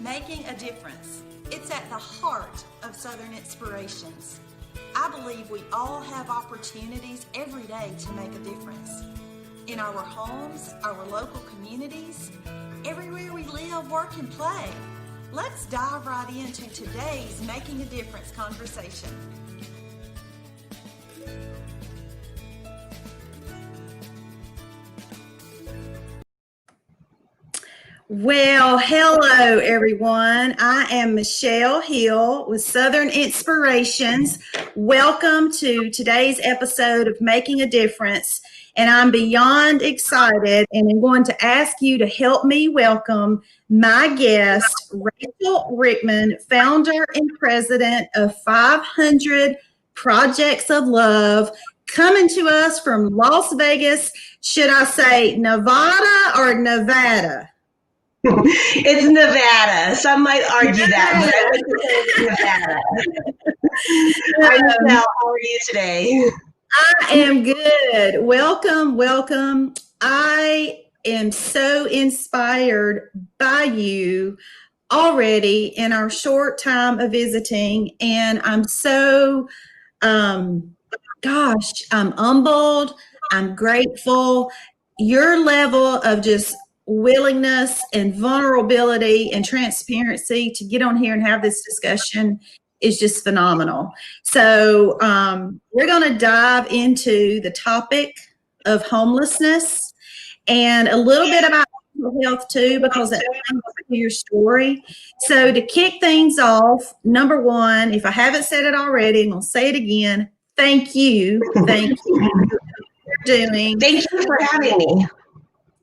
Making a difference. It's at the heart of Southern Inspirations. I believe we all have opportunities every day to make a difference. In our homes, our local communities, everywhere we live, work, and play. Let's dive right into today's Making a Difference conversation. Well, hello everyone. I am Michelle Hill with Southern Inspirations. Welcome to today's episode of Making a Difference. And I'm beyond excited and I'm going to ask you to help me welcome my guest, Racheal Rickman, founder and president of 500 Projects of Love, coming to us from Las Vegas. Should I say Nevada or Nevada? It's Nevada. Some might argue that, but I would say Nevada. Hi, Michelle. How are you today? I am good. Welcome. I am so inspired by you already in our short time of visiting, and I'm so, I'm humbled. I'm grateful. Your level of just willingness and vulnerability and transparency to get on here and have this discussion is just phenomenal. So we're going to dive into the topic of homelessness and a little bit about mental health too, because that comes to your story. So to kick things off, number one, if I haven't said it already, I'm going to say it again. Thank you for doing. Thank you for having me.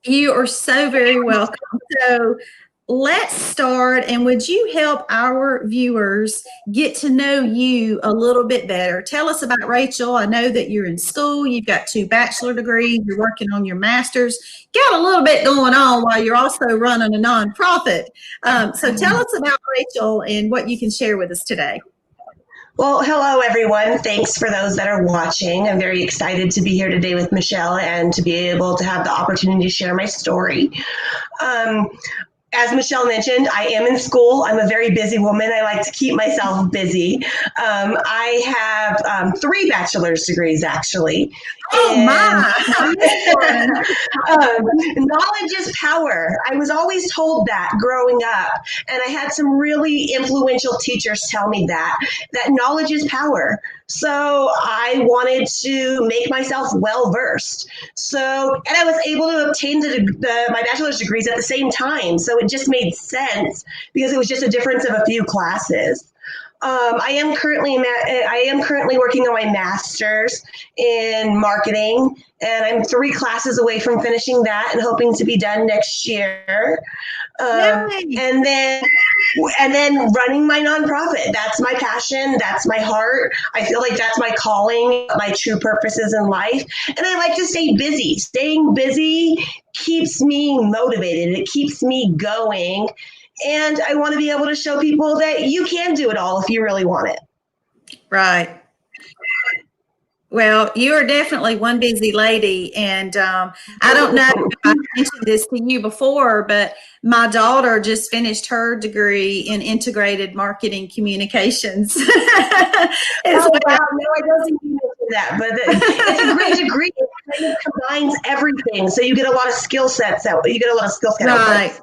You are so very welcome. So let's start. And would you help our viewers get to know you a little bit better? Tell us about Racheal. I know that you're in school. You've got 2 bachelor degrees. You're working on your master's. Got a little bit going on while you're also running a nonprofit. So tell us about Racheal and what you can share with us today. Well, hello, everyone. Thanks for those that are watching. I'm very excited to be here today with Michelle and to be able to have the opportunity to share my story. As Michelle mentioned, I am in school. I'm a very busy woman. I like to keep myself busy. I have 3 bachelor's degrees, actually. Oh, my. Knowledge is power. I was always told that growing up. And I had some really influential teachers tell me that knowledge is power. So I wanted to make myself well-versed. And I was able to obtain my bachelor's degrees at the same time. So it just made sense because it was just a difference of a few classes. I am currently working on my master's in marketing, and I'm 3 classes away from finishing that and hoping to be done next year. And then running my nonprofit. That's my passion. That's my heart. I feel like that's my calling, my true purposes in life. And I like to stay busy. Staying busy keeps me motivated. It keeps me going. And I want to be able to show people that you can do it all if you really want it. Right. Well, you are definitely one busy lady. And I don't know if I mentioned this to you before, but my daughter just finished her degree in integrated marketing communications. Wow. No, I don't think you mentioned that, but it's a great degree. It kind of combines everything. So you get a lot of skill sets out. You get a lot of skill sets. Right.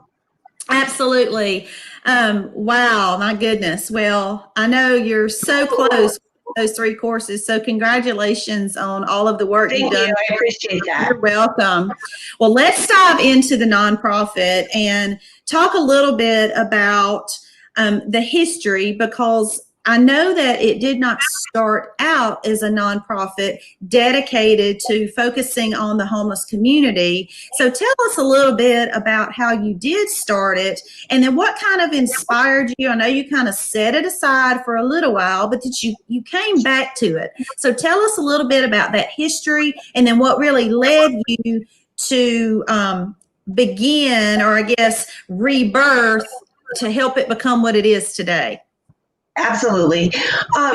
Absolutely. Wow, my goodness. Well, I know you're so close with those 3 courses. So congratulations on all of the work you've done. Thank you. I appreciate that. You're welcome. Well, let's dive into the nonprofit and talk a little bit about the history, because I know that it did not start out as a nonprofit dedicated to focusing on the homeless community. So tell us a little bit about how you did start it, and then what kind of inspired you. I know you kind of set it aside for a little while, but that you came back to it. So tell us a little bit about that history, and then what really led you to begin, or I guess rebirth, to help it become what it is today. Absolutely.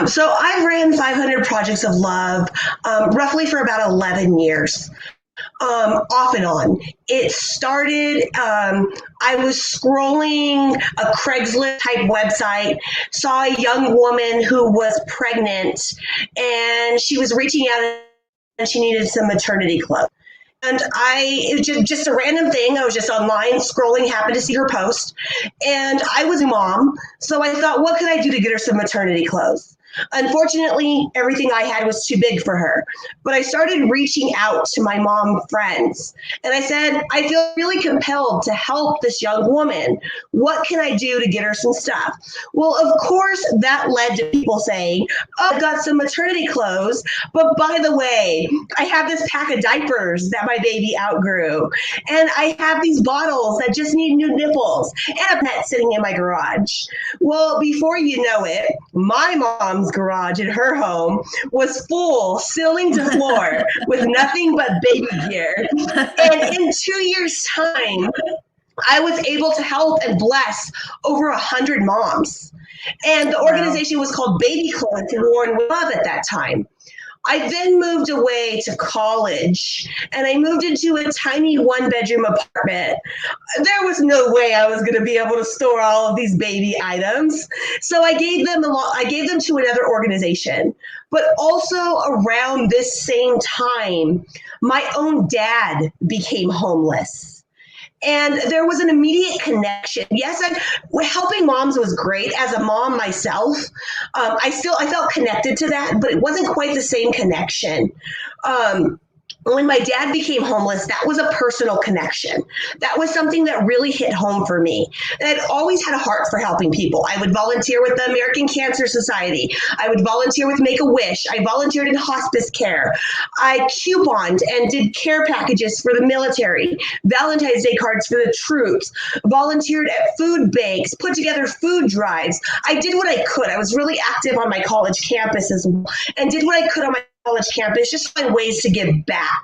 So I ran 500 Projects of Love roughly for about 11 years. off and on. It started, I was scrolling a Craigslist type website, saw a young woman who was pregnant, and she was reaching out and she needed some maternity clothes. And it was just a random thing. I was just online scrolling, happened to see her post. And I was a mom, so I thought, what could I do to get her some maternity clothes? Unfortunately, everything I had was too big for her. But I started reaching out to my mom friends. And I said, I feel really compelled to help this young woman. What can I do to get her some stuff? Well, of course, that led to people saying, oh, I've got some maternity clothes. But by the way, I have this pack of diapers that my baby outgrew. And I have these bottles that just need new nipples. And a pet sitting in my garage. Well, before you know it, my mom's garage in her home was full, ceiling to floor, with nothing but baby gear. And in 2 years' time, I was able to help and bless over 100 moms. And the organization was called Baby Clothes Worn with Love at that time. I then moved away to college, and I moved into a tiny one-bedroom apartment. There was no way I was going to be able to store all of these baby items, so I gave them to another organization. But also around this same time, my own dad became homeless. And there was an immediate connection. Yes, helping moms was great. As a mom myself, I felt connected to that, but it wasn't quite the same connection. When my dad became homeless, that was a personal connection. That was something that really hit home for me. And I'd always had a heart for helping people. I would volunteer with the American Cancer Society. I would volunteer with Make-A-Wish. I volunteered in hospice care. I couponed and did care packages for the military, Valentine's Day cards for the troops, volunteered at food banks, put together food drives. I did what I could. I was really active on my college campus as well, and did what I could on my college campus, just find ways to give back.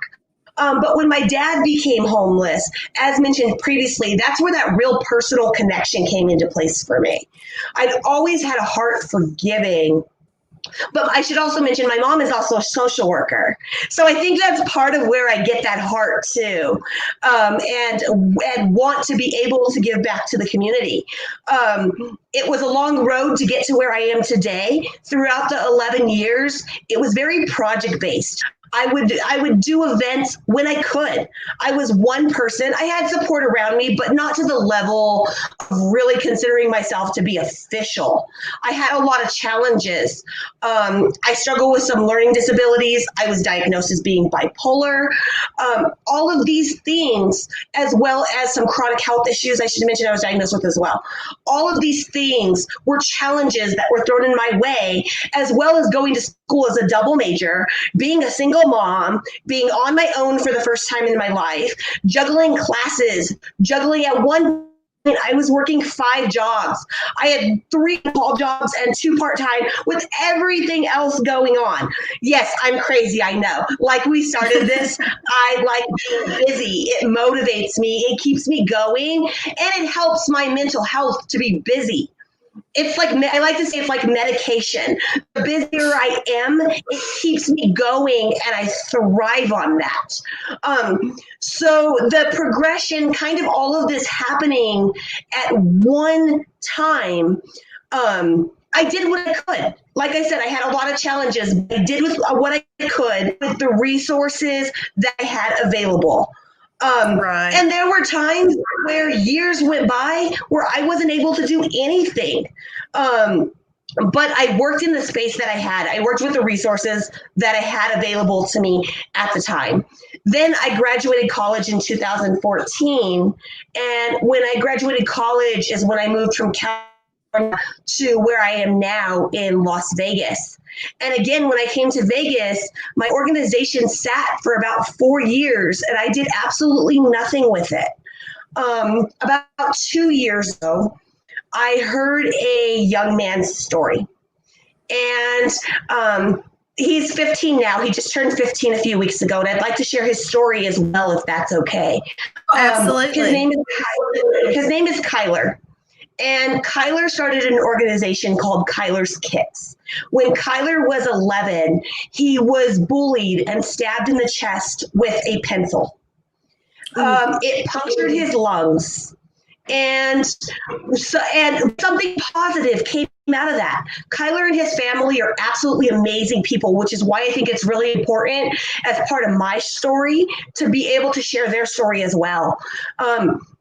But when my dad became homeless, as mentioned previously, that's where that real personal connection came into place for me. I've always had a heart for giving. But I should also mention my mom is also a social worker. So I think that's part of where I get that heart too, and want to be able to give back to the community. It was a long road to get to where I am today. Throughout the 11 years, it was very project-based. I would do events when I could. I was one person. I had support around me, but not to the level of really considering myself to be official. I had a lot of challenges. I struggle with some learning disabilities. I was diagnosed as being bipolar. All of these things, as well as some chronic health issues I should mention I was diagnosed with as well. All of these things were challenges that were thrown in my way, as well as going to school as a double major, being a single mom, being on my own for the first time in my life, juggling classes, juggling at one point, I was working 5 jobs. I had 3 full jobs and 2 part-time with everything else going on. Yes, I'm crazy, I know. Like we started this, I like being busy. It motivates me, it keeps me going, and it helps my mental health to be busy. It's like, I like to say it's like medication. The busier I am, it keeps me going, and I thrive on that. So the progression, kind of all of this happening at one time, I did what I could. Like I said, I had a lot of challenges, but I did with what I could with the resources that I had available. Right. And there were times where years went by where I wasn't able to do anything. But I worked in the space that I had. I worked with the resources that I had available to me at the time. Then I graduated college in 2014. And when I graduated college is when I moved from California to where I am now in Las Vegas. And again, when I came to Vegas, my organization sat for about 4 years, and I did absolutely nothing with it. About 2 years ago, I heard a young man's story. And he's 15 now. He just turned 15 a few weeks ago, and I'd like to share his story as well, if that's okay. Absolutely. His name is Kyler. And Kyler started an organization called Kyler's Kicks. When Kyler was 11, he was bullied and stabbed in the chest with a pencil. It punctured his lungs. And something positive came out of that. Kyler and his family are absolutely amazing people, which is why I think it's really important as part of my story to be able to share their story as well.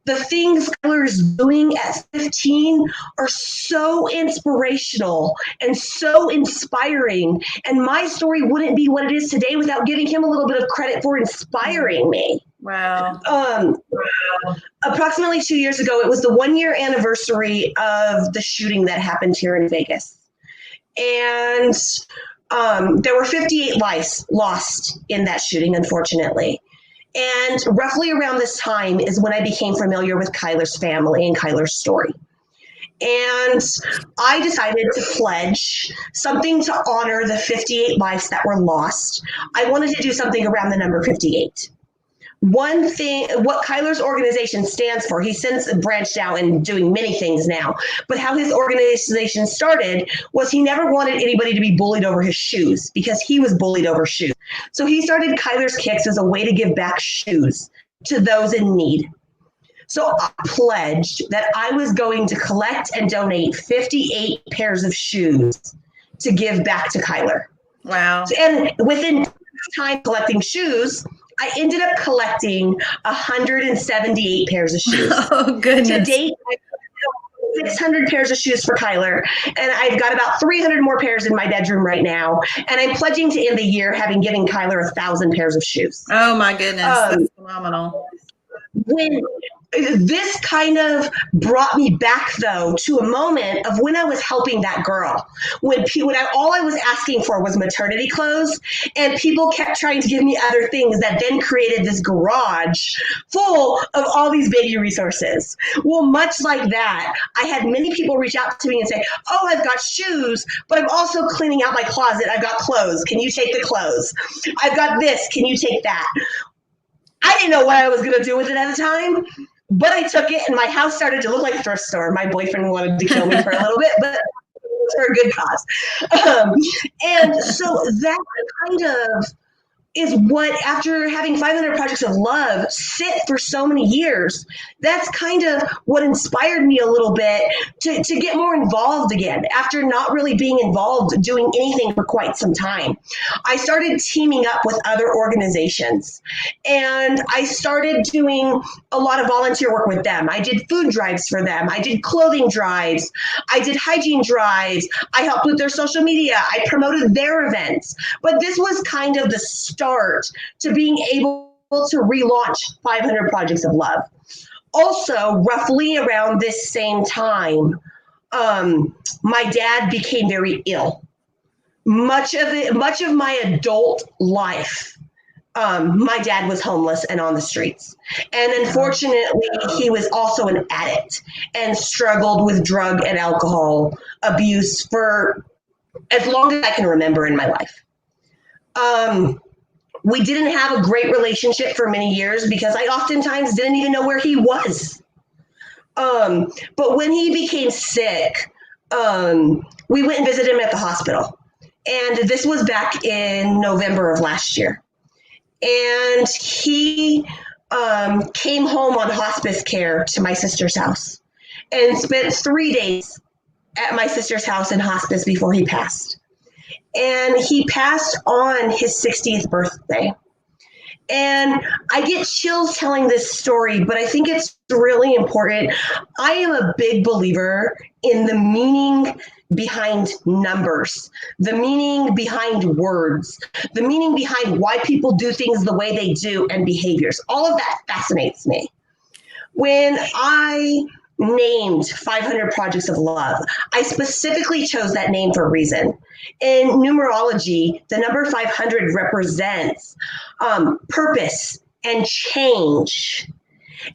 The things Kyler's doing at 15 are so inspirational and so inspiring. And my story wouldn't be what it is today without giving him a little bit of credit for inspiring me. Wow. Approximately 2 years ago, it was the 1 year anniversary of the shooting that happened here in Vegas. And there were 58 lives lost in that shooting, unfortunately. And roughly around this time is when I became familiar with Kyler's family and Kyler's story. And I decided to pledge something to honor the 58 lives that were lost. I wanted to do something around the number 58. One thing, what Kyler's organization stands for, he's since branched out and doing many things now, but how his organization started was he never wanted anybody to be bullied over his shoes because he was bullied over shoes. So he started Kyler's Kicks as a way to give back shoes to those in need. So I pledged that I was going to collect and donate 58 pairs of shoes to give back to Kyler. Wow. And within time collecting shoes, I ended up collecting 178 pairs of shoes. Oh, goodness. To date, I've collected 600 pairs of shoes for Kyler, and I've got about 300 more pairs in my bedroom right now. And I'm pledging to end the year having given Kyler 1,000 pairs of shoes. Oh, my goodness. That's phenomenal. When this kind of brought me back, though, to a moment of when I was helping that girl. All I was asking for was maternity clothes, and people kept trying to give me other things that then created this garage full of all these baby resources. Well, much like that, I had many people reach out to me and say, oh, I've got shoes, but I'm also cleaning out my closet. I've got clothes. Can you take the clothes? I've got this. Can you take that? I didn't know what I was going to do with it at the time, but I took it, and my house started to look like a thrift store. My boyfriend wanted to kill me for a little bit, but it was for a good cause. And so that kind of is what, after having 500 Projects of Love sit for so many years, that's kind of what inspired me a little bit to get more involved again after not really being involved doing anything for quite some time. I started teaming up with other organizations, and I started doing a lot of volunteer work with them. I did food drives for them. I did clothing drives. I did hygiene drives. I helped with their social media. I promoted their events. But this was kind of the start to being able to relaunch 500 Projects of Love. Also, roughly around this same time, my dad became very ill. Much of my adult life, my dad was homeless and on the streets. And unfortunately, he was also an addict and struggled with drug and alcohol abuse for as long as I can remember in my life. We didn't have a great relationship for many years because I oftentimes didn't even know where he was. But when he became sick, we went and visited him at the hospital. And this was back in November of last year. And he came home on hospice care to my sister's house and spent 3 days at my sister's house in hospice before he passed. And he passed on his 60th birthday. And I get chills telling this story, but I think it's really important. I am a big believer in the meaning behind numbers, the meaning behind words, the meaning behind why people do things the way they do and behaviors. All of that fascinates me. When I named 500 Projects of Love, I specifically chose that name for a reason. In numerology, the number 500 represents purpose and change.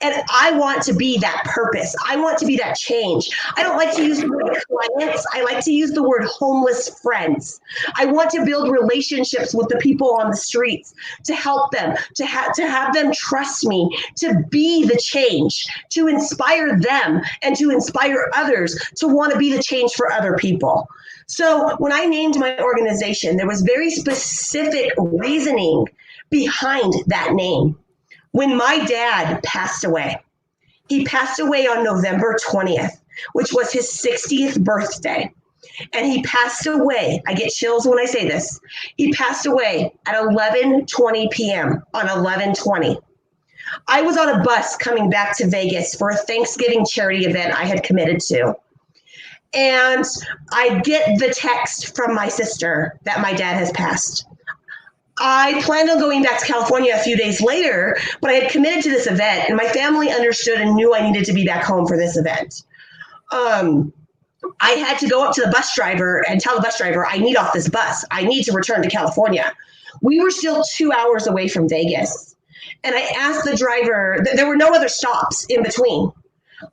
And I want to be that purpose. I want to be that change. I don't like to use the word clients. I like to use the word homeless friends. I want to build relationships with the people on the streets, to help them, to have them trust me, to be the change, to inspire them and to inspire others to want to be the change for other people. So when I named my organization, there was very specific reasoning behind that name. When my dad passed away, he passed away on November 20th, which was his 60th birthday. And he passed away, I get chills when I say this, he passed away at 11:20 p.m. on 11/20. I was on a bus coming back to Vegas for a Thanksgiving charity event I had committed to. And I get the text from my sister that my dad has passed. I planned on going back to California a few days later, but I had committed to this event, and my family understood and knew I needed to be back home for this event. I had to go up to the bus driver and tell the bus driver, I need off this bus. I need to return to California. We were still 2 hours away from Vegas. And I asked the driver, there were no other stops in between.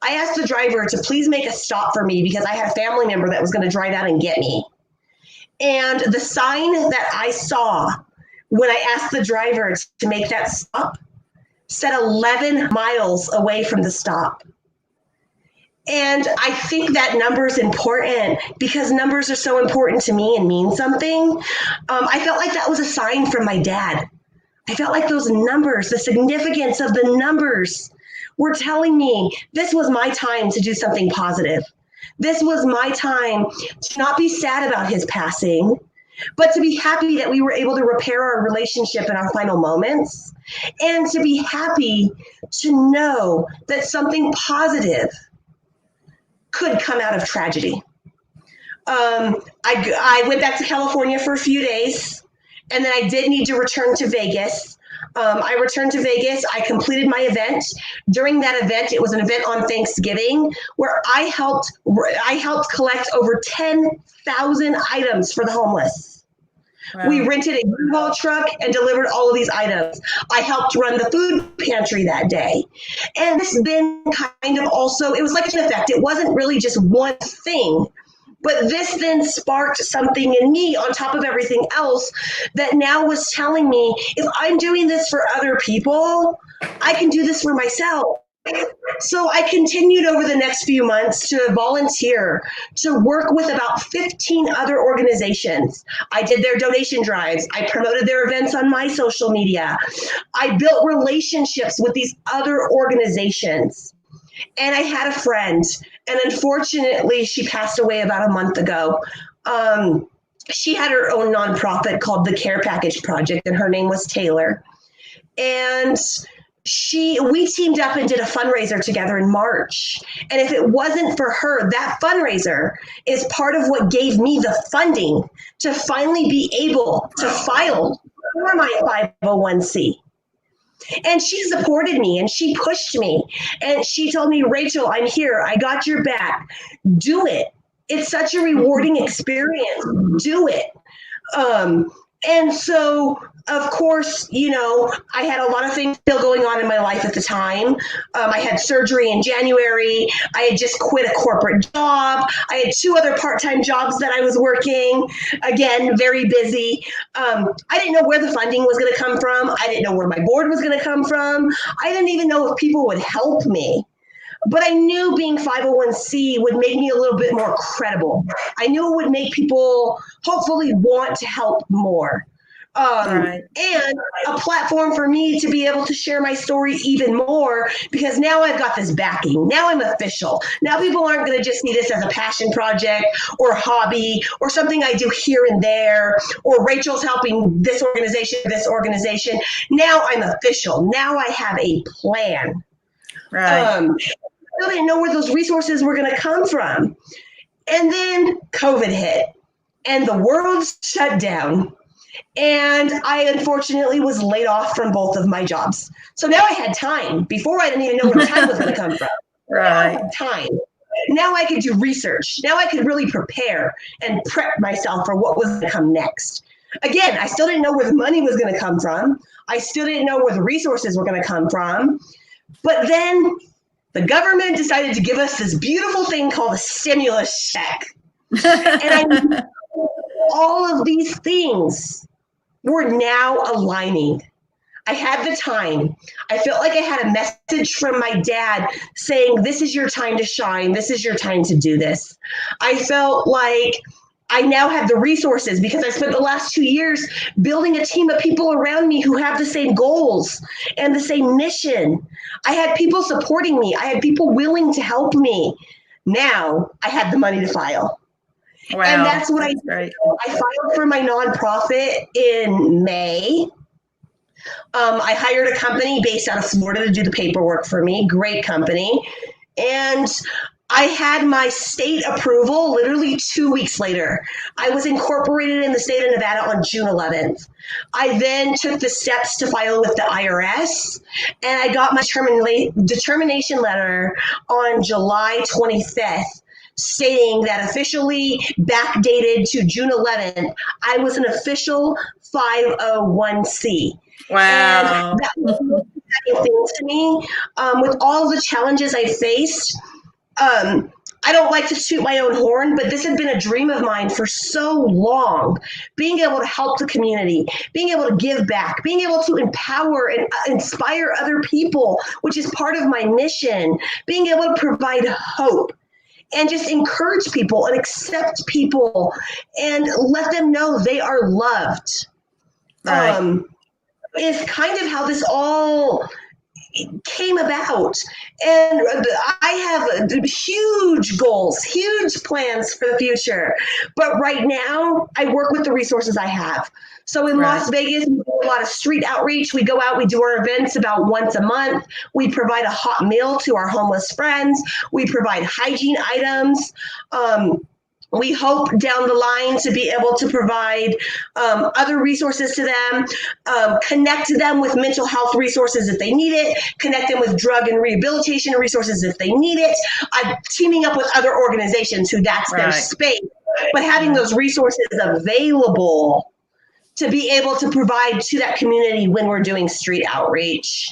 I asked the driver to please make a stop for me because I had a family member that was going to drive out and get me. And the sign that I saw when I asked the driver to make that stop said 11 miles away from the stop. And I think that number is important because numbers are so important to me and mean something. I felt like that was a sign from my dad. I felt like those numbers, the significance of the numbers were telling me this was my time to do something positive. This was my time to not be sad about his passing, but to be happy that we were able to repair our relationship in our final moments, and to be happy to know that something positive could come out of tragedy. I went back to California for a few days, and then I did need to return to Vegas. I returned to Vegas. I completed my event. During that event, it was an event on Thanksgiving where I helped collect over 10,000 items for the homeless. Wow. We rented a U-Haul truck and delivered all of these items. I helped run the food pantry that day. And this then kind of also, it was like an effect. It wasn't really just one thing, but this then sparked something in me on top of everything else that now was telling me, if I'm doing this for other people, I can do this for myself. So I continued over the next few months to volunteer, to work with about 15 other organizations. I did their donation drives. I promoted their events on my social media. I built relationships with these other organizations. And I had a friend, and unfortunately, she passed away about a month ago. She had her own nonprofit called the Care Package Project, and her name was Taylor. And we teamed up and did a fundraiser together in March. And if it wasn't for her, that fundraiser is part of what gave me the funding to finally be able to file for my 501c. And she supported me and she pushed me and she told me, Racheal, I'm here. I got your back. Do it. It's such a rewarding experience. Do it. And so, of course, I had a lot of things still going on in my life at the time. I had surgery in January. I had just quit a corporate job. I had 2 other part-time jobs that I was working. Again, very busy. I didn't know where the funding was going to come from. I didn't know where my board was going to come from. I didn't even know if people would help me. But I knew being 501c would make me a little bit more credible. I knew it would make people hopefully want to help more. Right. And a platform for me to be able to share my story even more, because now I've got this backing. Now I'm official. Now people aren't going to just see this as a passion project or a hobby or something I do here and there, or Racheal's helping this organization. Now I'm official. Now I have a plan. Right. I didn't know where those resources were going to come from. And then COVID hit and the world shut down. And I unfortunately was laid off from both of my jobs. So now I had time. Before, I didn't even know where the time was going to come from. Right. Now I had time. Now I could do research. Now I could really prepare and prep myself for what was going to come next. Again, I still didn't know where the money was going to come from. I still didn't know where the resources were going to come from. But then the government decided to give us this beautiful thing called a stimulus check. And I know all of these things were now aligning. I had the time. I felt like I had a message from my dad saying, this is your time to shine. This is your time to do this. I felt like I now have the resources because I spent the last 2 years building a team of people around me who have the same goals and the same mission. I had people supporting me. I had people willing to help me. Now I had the money to file. Wow. And that's what I did. Great. I filed for my nonprofit in May. I hired a company based out of Florida to do the paperwork for me. Great company. And I had my state approval literally 2 weeks later. I was incorporated in the state of Nevada on June 11th. I then took the steps to file with the IRS, and I got my determination letter on July 25th, stating that officially backdated to June 11th, I was an official 501c. Wow. And that was an exciting thing to me. With all the challenges I faced, I don't like to toot my own horn, but this had been a dream of mine for so long. Being able to help the community, being able to give back, being able to empower and inspire other people, which is part of my mission, being able to provide hope and just encourage people and accept people and let them know they are loved. Right. Is kind of how this all came about. And I have huge goals, huge plans for the future. But right now, I work with the resources I have. So in Las Vegas, we do a lot of street outreach. We go out, we do our events about once a month. We provide a hot meal to our homeless friends. We provide hygiene items. We hope down the line to be able to provide other resources to them, connect them with mental health resources if they need it, connect them with drug and rehabilitation resources if they need it. I'm teaming up with other organizations who that's their space, but having those resources available to be able to provide to that community when we're doing street outreach.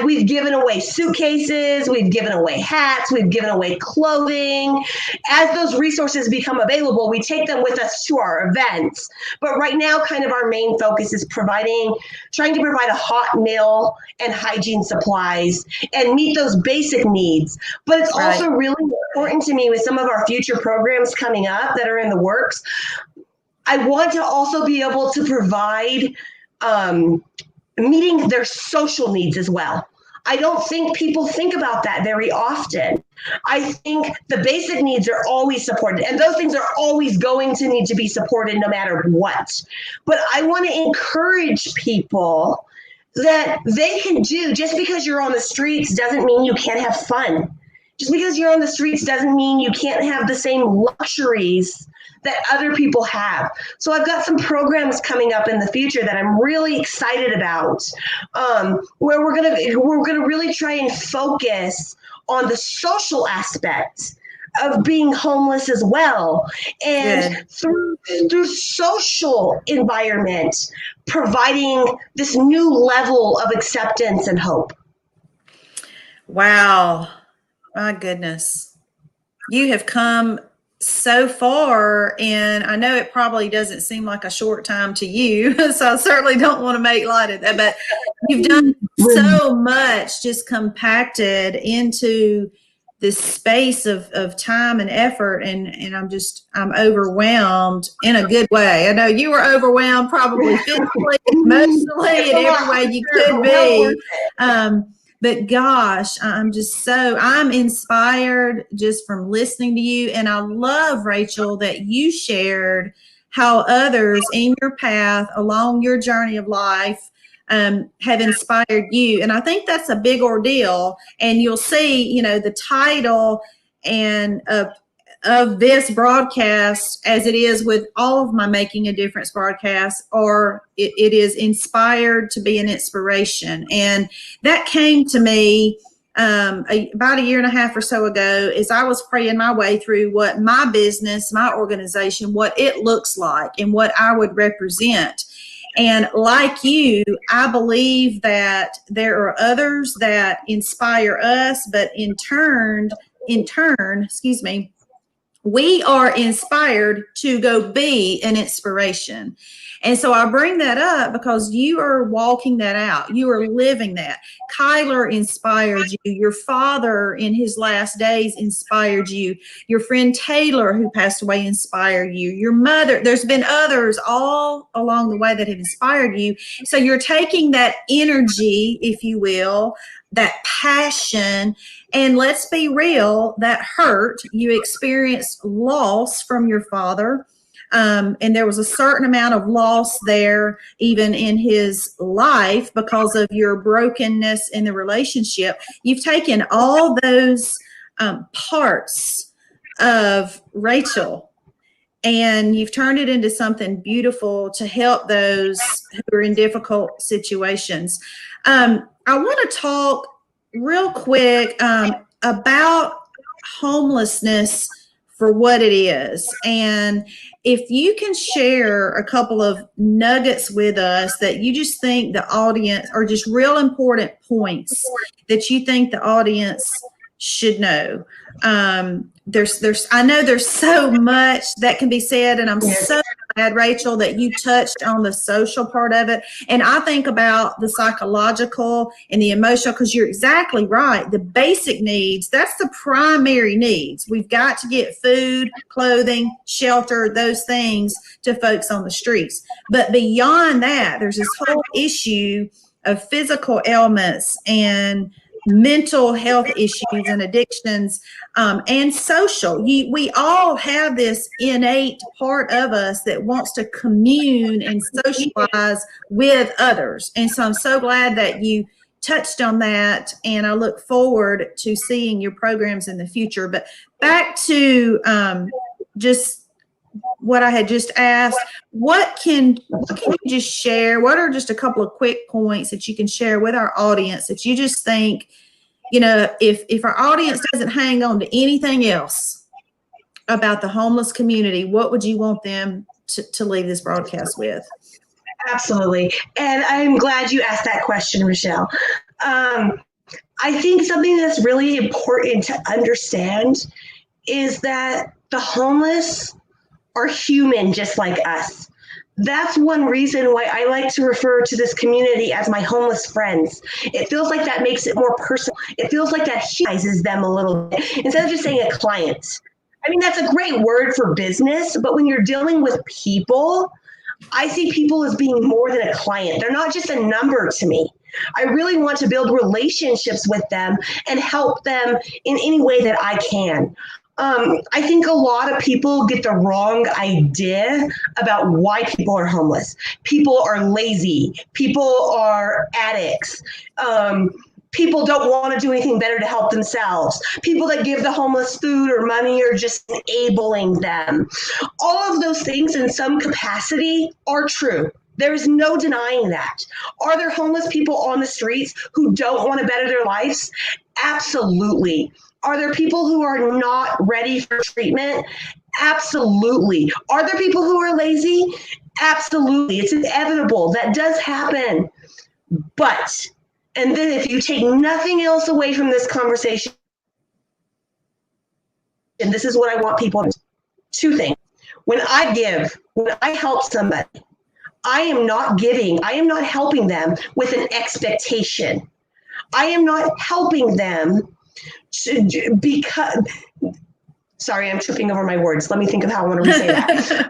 We've given away suitcases, we've given away hats, we've given away clothing. As those resources become available, we take them with us to our events. But right now, kind of our main focus is trying to provide a hot meal and hygiene supplies and meet those basic needs. But it's also really important to me with some of our future programs coming up that are in the works. I want to also be able to provide meeting their social needs as well. I don't think people think about that very often. I think the basic needs are always supported, and those things are always going to need to be supported no matter what. But I want to encourage people that they can do, just because you're on the streets doesn't mean you can't have fun. Just because you're on the streets doesn't mean you can't have the same luxuries that other people have. So I've got some programs coming up in the future that I'm really excited about, where we're gonna really try and focus on the social aspect of being homeless as well, and through social environment, providing this new level of acceptance and hope. Wow, my goodness, you have come so far, and I know it probably doesn't seem like a short time to you, so I certainly don't want to make light of that, but you've done so much just compacted into this space of time and effort, and I'm overwhelmed in a good way. I know you were overwhelmed probably physically, emotionally, in every way you could be. But gosh, I'm inspired just from listening to you. And I love, Racheal, that you shared how others in your path along your journey of life have inspired you. And I think that's a big ordeal. And you'll see, the title and of this broadcast, as it is with all of my Making a Difference broadcasts, or it is inspired to be an inspiration. And that came to me about a year and a half or so ago, as I was praying my way through what my business, my organization, what it looks like and what I would represent. And like you, I believe that there are others that inspire us, but excuse me, we are inspired to go be an inspiration. And so I bring that up because you are walking that out. You are living that. Kyler inspired you. Your father in his last days inspired you. Your friend Taylor, who passed away, inspired you. Your mother, there's been others all along the way that have inspired you. So you're taking that energy, if you will, that passion, and let's be real, that hurt. You experienced loss from your father. And there was a certain amount of loss there, even in his life, because of your brokenness in the relationship. You've taken all those parts of Racheal and you've turned it into something beautiful to help those who are in difficult situations. I want to talk real quick about homelessness for what it is. And if you can share a couple of nuggets with us that you just think the audience, or just real important points that you think the audience should know. I know there's so much that can be said, and I'm so glad, Racheal, that you touched on the social part of it. And I think about the psychological and the emotional, because you're exactly right. The basic needs, that's the primary needs. We've got to get food, clothing, shelter, those things to folks on the streets. But beyond that, there's this whole issue of physical ailments and mental health issues and addictions, and social. We all have this innate part of us that wants to commune and socialize with others. And so I'm so glad that you touched on that, and I look forward to seeing your programs in the future. But back to just what I had just asked, what can you just share? What are just a couple of quick points that you can share with our audience that you just think, you know, if our audience doesn't hang on to anything else about the homeless community, what would you want them to leave this broadcast with? Absolutely. And I'm glad you asked that question, Racheal. I think something that's really important to understand is that the homeless are human just like us. That's one reason why I like to refer to this community as my homeless friends. It feels like that makes it more personal. It feels like that humanizes them a little bit instead of just saying a client. I mean, that's a great word for business, but when you're dealing with people, I see people as being more than a client. They're not just a number to me. I really want to build relationships with them and help them in any way that I can. I think a lot of people get the wrong idea about why people are homeless. People are lazy. People are addicts. People don't want to do anything better to help themselves. People that give the homeless food or money are just enabling them. All of those things in some capacity are true. There is no denying that. Are there homeless people on the streets who don't want to better their lives? Absolutely. Are there people who are not ready for treatment? Absolutely. Are there people who are lazy? Absolutely. It's inevitable. That does happen. But, and then if you take nothing else away from this conversation, and this is what I want people to do. Two things. When I help somebody, I am not helping them with an expectation. I am not helping them because, sorry, I'm tripping over my words. Let me think of how I want to say that.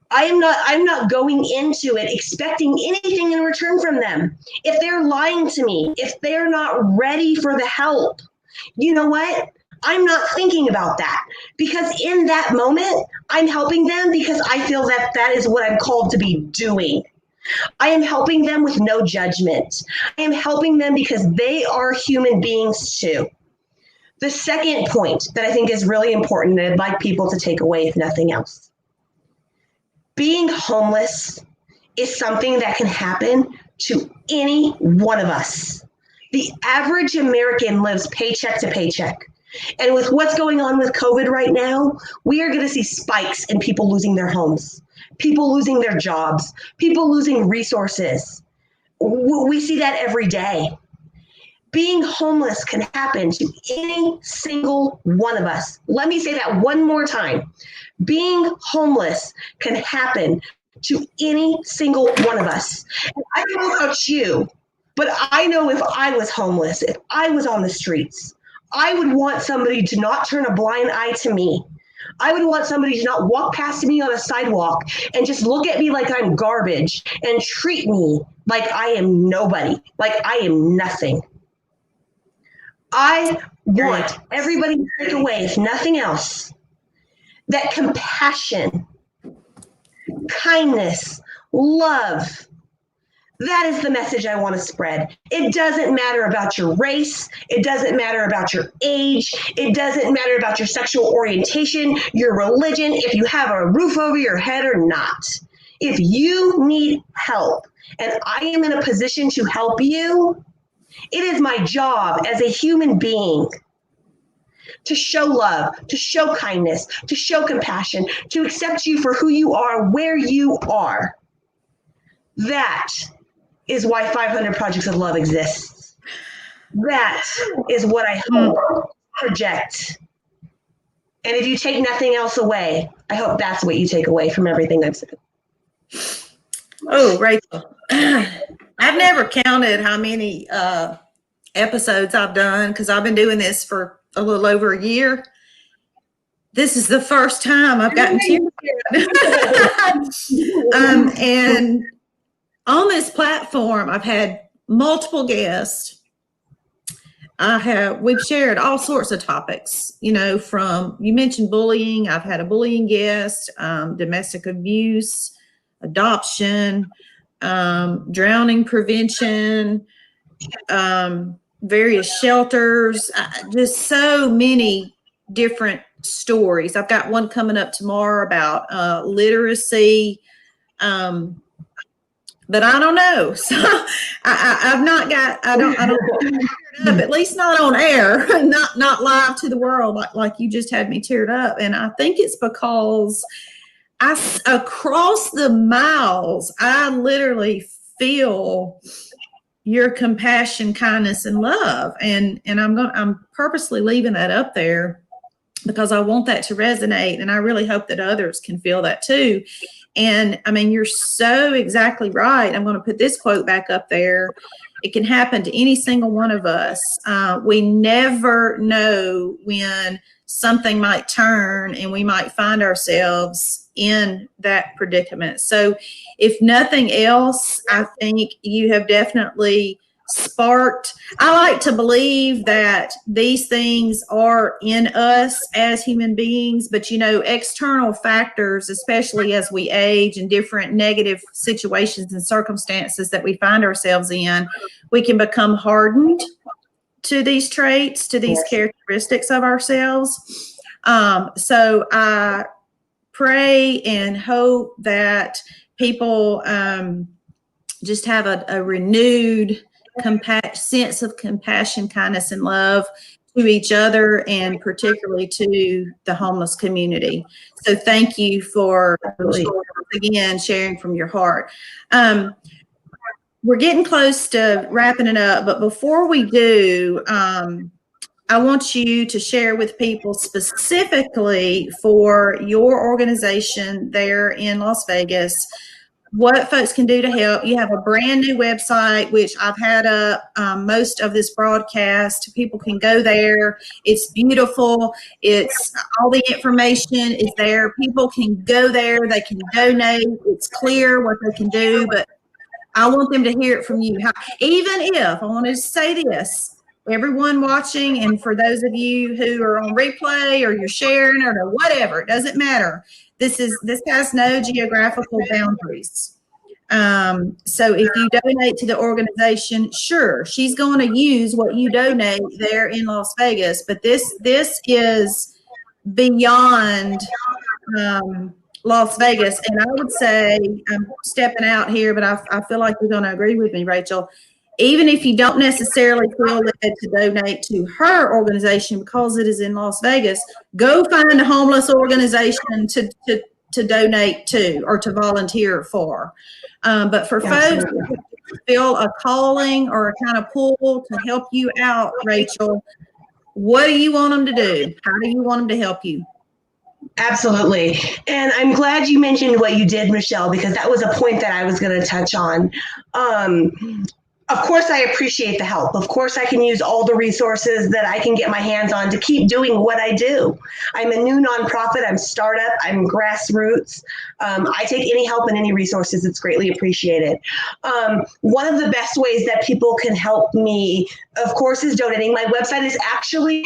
I'm not going into it expecting anything in return from them. If they're lying to me, if they're not ready for the help, you know what? I'm not thinking about that, because in that moment, I'm helping them because I feel that that is what I'm called to be doing. I am helping them with no judgment. I am helping them because they are human beings too. The second point that I think is really important that I'd like people to take away, if nothing else, being homeless is something that can happen to any one of us. The average American lives paycheck to paycheck. And with what's going on with COVID right now, we are going to see spikes in people losing their homes, people losing their jobs, people losing resources. We see that every day. Being homeless can happen to any single one of us. Let me say that one more time. Being homeless can happen to any single one of us. And I don't know about you, but I know if I was homeless, if I was on the streets, I would want somebody to not turn a blind eye to me. I would want somebody to not walk past me on a sidewalk and just look at me like I'm garbage and treat me like I am nobody, like I am nothing. I want everybody to take away, if nothing else, that compassion, kindness, love. That is the message I want to spread. It doesn't matter about your race. It doesn't matter about your age. It doesn't matter about your sexual orientation, your religion, if you have a roof over your head or not. If you need help and I am in a position to help you, it is my job as a human being to show love, to show kindness, to show compassion, to accept you for who you are, where you are. That is why 500 Projects of Love exists. That is what I hope project. And if you take nothing else away, I hope that's what you take away from everything I've said. Oh, Rachel, I've never counted how many episodes I've done because I've been doing this for a little over a year. This is the first time I've gotten tears. And on this platform, I've had multiple guests. We've shared all sorts of topics, from, you mentioned bullying. I've had a bullying guest, domestic abuse, adoption, drowning prevention, various shelters, just so many different stories. I've got one coming up tomorrow about literacy, but I don't know. So I've not got. I don't up, at least not on air, not live to the world like you just had me teared up. And I think it's because across the miles, I literally feel your compassion, kindness, and love. And I'm purposely leaving that up there because I want that to resonate. And I really hope that others can feel that too. And I mean, you're so exactly right. I'm going to put this quote back up there. It can happen to any single one of us. We never know when something might turn and we might find ourselves in that predicament. So if nothing else, I think you have definitely sparked. I like to believe that these things are in us as human beings, but external factors, especially as we age and different negative situations and circumstances that we find ourselves in, we can become hardened to these traits, to these characteristics of ourselves. So I pray and hope that people just have a renewed sense of compassion, kindness, and love to each other, and particularly to the homeless community. So thank you for, again, sharing from your heart. We're getting close to wrapping it up, but before we do, I want you to share with people specifically for your organization there in Las Vegas what folks can do to help. You have a brand new website, which I've had up most of this broadcast. People can go there. It's beautiful. It's all the information is there. People can go there. They can donate. It's clear what they can do, but I want them to hear it from you. Even if, I want to say this, everyone watching, and for those of you who are on replay or you're sharing or whatever, it doesn't matter. This has no geographical boundaries. So if you donate to the organization, sure, she's going to use what you donate there in Las Vegas, but this is beyond Las Vegas. And I would say, I'm stepping out here, but I feel like you're going to agree with me, Racheal. even if you don't necessarily feel led to donate to her organization because it is in Las Vegas, go find a homeless organization to donate to or to volunteer for. But for folks who feel a calling or a kind of pull to help you out, Racheal, what do you want them to do? How do you want them to help you? Absolutely. And I'm glad you mentioned what you did, Michelle, because that was a point that I was going to touch on. Of course, I appreciate the help. Of course, I can use all the resources that I can get my hands on to keep doing what I do. I'm a new nonprofit. I'm startup. I'm grassroots. I take any help and any resources. It's greatly appreciated. One of the best ways that people can help me, of course, is donating. My website is actually,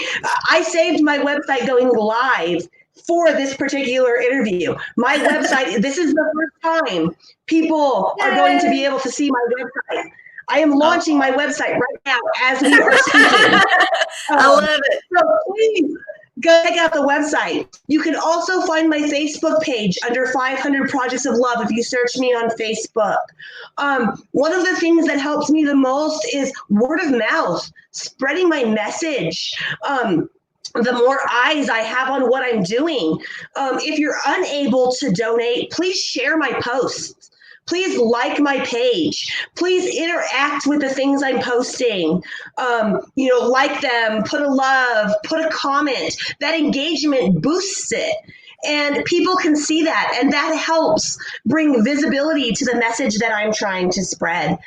I saved my website going live for this particular interview. My website, this is the first time people are going to be able to see my website. I am launching my website right now as we are speaking. I love it. So please go check out the website. You can also find my Facebook page under 500 Projects of Love if you search me on Facebook. One of the things that helps me the most is word of mouth, spreading my message. The more eyes I have on what I'm doing. If you're unable to donate, please share my posts. Please like my page. Please interact with the things I'm posting. Like them, put a love, put a comment. That engagement boosts it. And people can see that, and that helps bring visibility to the message that I'm trying to spread.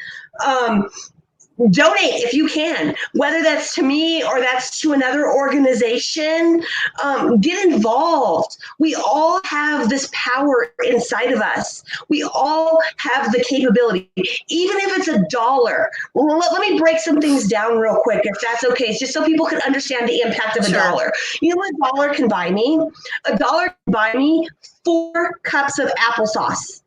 Donate if you can, whether that's to me or that's to another organization. Get involved. We all have this power inside of us. We all have the capability, even if it's $1. Let me break some things down real quick, if that's okay, just so people can understand the impact of $1. You know what $1 can buy me? $1 can buy me 4 cups of applesauce.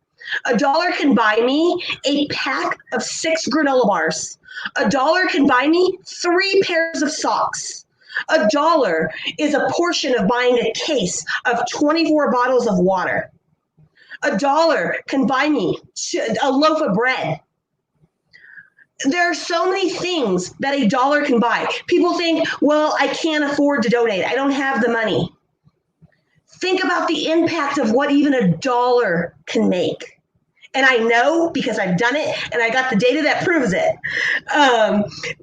$1 can buy me a pack of 6 granola bars. $1 can buy me 3 pairs of socks. $1 is a portion of buying a case of 24 bottles of water. $1 can buy me a loaf of bread. There are so many things that $1 can buy. People think, well, I can't afford to donate. I don't have the money. Think about the impact of what even $1 can make. And I know because I've done it and I got the data that proves it.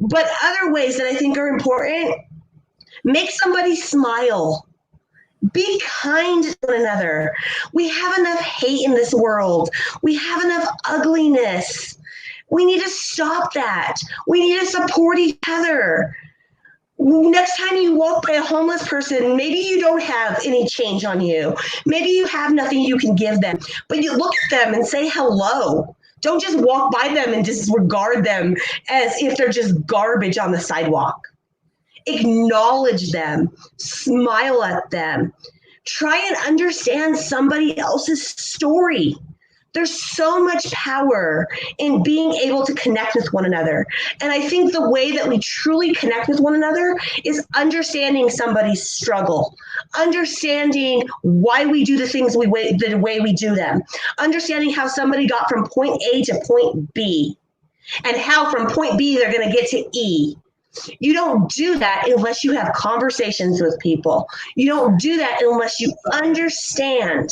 But other ways that I think are important, make somebody smile. Be kind to one another. We have enough hate in this world. We have enough ugliness. We need to stop that. We need to support each other. Next time you walk by a homeless person, maybe you don't have any change on you. Maybe you have nothing you can give them, but you look at them and say hello. Don't just walk by them and disregard them as if they're just garbage on the sidewalk. Acknowledge them, smile at them. Try and understand somebody else's story. There's so much power in being able to connect with one another. And I think the way that we truly connect with one another is understanding somebody's struggle, understanding why we do the things the way we do them, understanding how somebody got from point A to point B, and how from point B they're going to get to E. You don't do that unless you have conversations with people. You don't do that unless you understand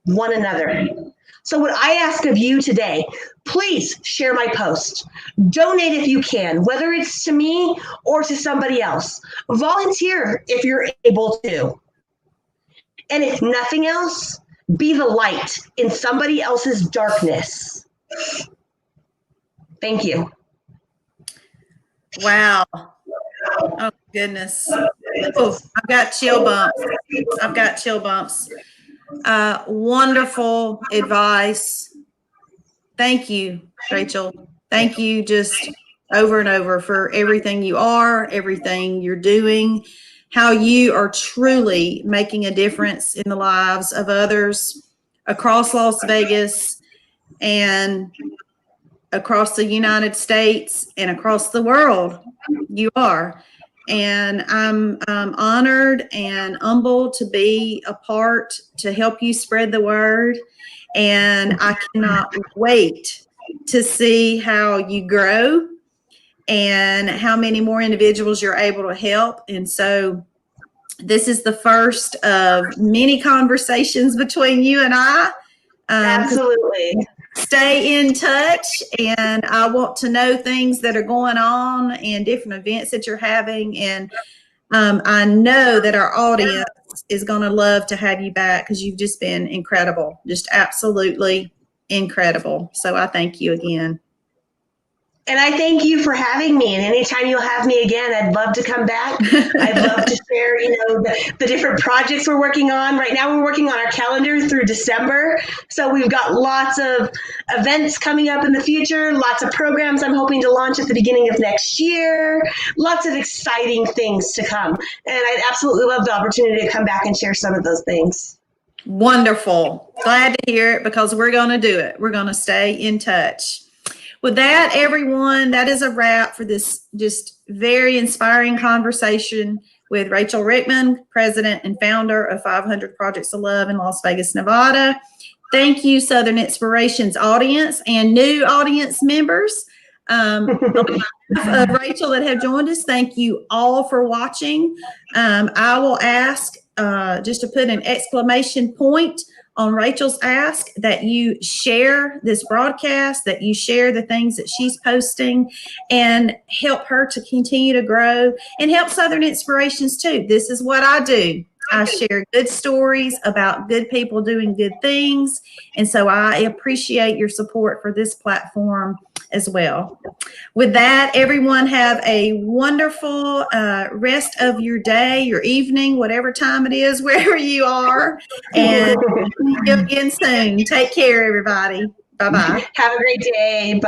one another. So what I ask of you today, please share my post. Donate if you can, whether it's to me or to somebody else. Volunteer if you're able to. And if nothing else, be the light in somebody else's darkness. Thank you. Wow. Oh, goodness. Oh, I've got chill bumps. I've got chill bumps. Wonderful advice. Thank you, Racheal. Thank you just over and over for everything you are, everything you're doing, how you are truly making a difference in the lives of others across Las Vegas and across the United States and across the world. You are. And I'm honored and humbled to be a part to help you spread the word. And I cannot wait to see how you grow and how many more individuals you're able to help. And so this is the first of many conversations between you and I. Absolutely. Stay in touch, and I want to know things that are going on and different events that you're having. And I know that our audience is going to love to have you back because you've just been incredible, just absolutely incredible. So I thank you again. And I thank you for having me. And anytime you'll have me again, I'd love to come back. I'd love to share, the different projects we're working on. Right now, we're working on our calendar through December. So we've got lots of events coming up in the future, lots of programs I'm hoping to launch at the beginning of next year, lots of exciting things to come. And I'd absolutely love the opportunity to come back and share some of those things. Wonderful. Glad to hear it, because we're going to do it. We're going to stay in touch. With that, everyone, that is a wrap for this just very inspiring conversation with Racheal Rickman, president and founder of 500 Projects of Love in Las Vegas, Nevada. Thank you, Southern Inspirations audience and new audience members of Racheal that have joined us. Thank you all for watching. I will ask just to put an exclamation point on Racheal's ask that you share this broadcast, that you share the things that she's posting, and help her to continue to grow and help Southern Inspirations too. This is what I do. I share good stories about good people doing good things. And so I appreciate your support for this platform as well. With that, everyone have a wonderful rest of your day, your evening, whatever time it is, wherever you are. And see you again soon. Take care, everybody. Bye-bye. Have a great day. Bye.